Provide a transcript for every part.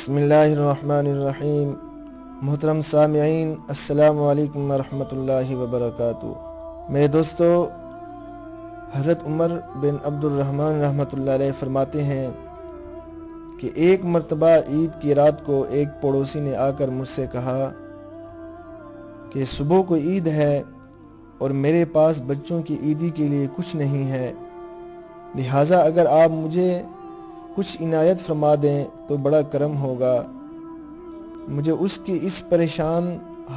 بسم اللہ الرحمن الرحیم۔ محترم سامعین، السلام علیکم ورحمۃ اللہ وبرکاتہ۔ میرے دوستو، حضرت عمر بن عبد الرحمن رحمۃ اللہ علیہ فرماتے ہیں کہ ایک مرتبہ عید کی رات کو ایک پڑوسی نے آ کر مجھ سے کہا کہ صبح کو عید ہے اور میرے پاس بچوں کی عیدی کے لیے کچھ نہیں ہے، لہٰذا اگر آپ مجھے کچھ عنایت فرما دیں تو بڑا کرم ہوگا۔ مجھے اس کی اس پریشان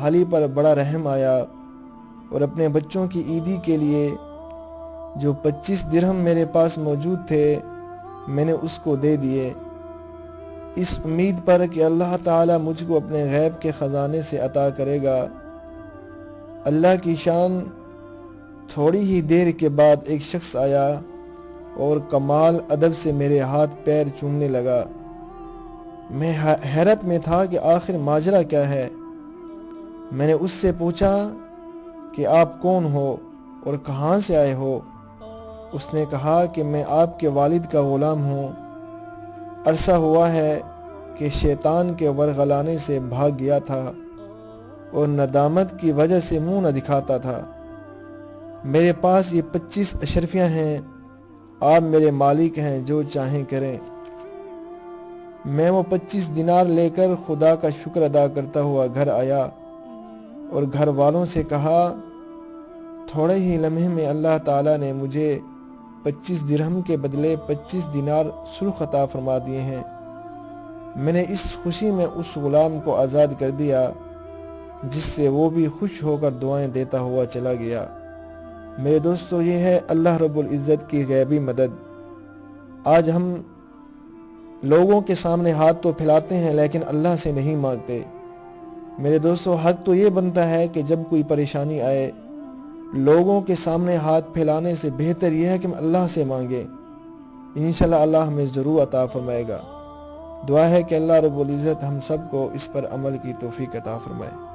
حالی پر بڑا رحم آیا اور اپنے بچوں کی عیدی کے لیے جو 25 درہم میرے پاس موجود تھے میں نے اس کو دے دیے، اس امید پر کہ اللہ تعالیٰ مجھ کو اپنے غیب کے خزانے سے عطا کرے گا۔ اللہ کی شان، تھوڑی ہی دیر کے بعد ایک شخص آیا اور کمال ادب سے میرے ہاتھ پیر چومنے لگا۔ میں حیرت میں تھا کہ آخر ماجرا کیا ہے۔ میں نے اس سے پوچھا کہ آپ کون ہو اور کہاں سے آئے ہو؟ اس نے کہا کہ میں آپ کے والد کا غلام ہوں، عرصہ ہوا ہے کہ شیطان کے ورغلانے سے بھاگ گیا تھا اور ندامت کی وجہ سے منہ نہ دکھاتا تھا۔ میرے پاس یہ 25 اشرفیاں ہیں، آپ میرے مالک ہیں، جو چاہیں کریں۔ میں وہ 25 دینار لے کر خدا کا شکر ادا کرتا ہوا گھر آیا اور گھر والوں سے کہا، تھوڑے ہی لمحے میں اللہ تعالیٰ نے مجھے 25 درہم کے بدلے 25 دینار سرخ عطا فرما دیے ہیں۔ میں نے اس خوشی میں اس غلام کو آزاد کر دیا، جس سے وہ بھی خوش ہو کر دعائیں دیتا ہوا چلا گیا۔ میرے دوستو، یہ ہے اللہ رب العزت کی غیبی مدد۔ آج ہم لوگوں کے سامنے ہاتھ تو پھیلاتے ہیں لیکن اللہ سے نہیں مانگتے۔ میرے دوستو، حق تو یہ بنتا ہے کہ جب کوئی پریشانی آئے، لوگوں کے سامنے ہاتھ پھیلانے سے بہتر یہ ہے کہ ہم اللہ سے مانگیں۔ انشاءاللہ اللہ ہمیں ضرور عطا فرمائے گا۔ دعا ہے کہ اللہ رب العزت ہم سب کو اس پر عمل کی توفیق عطا فرمائے۔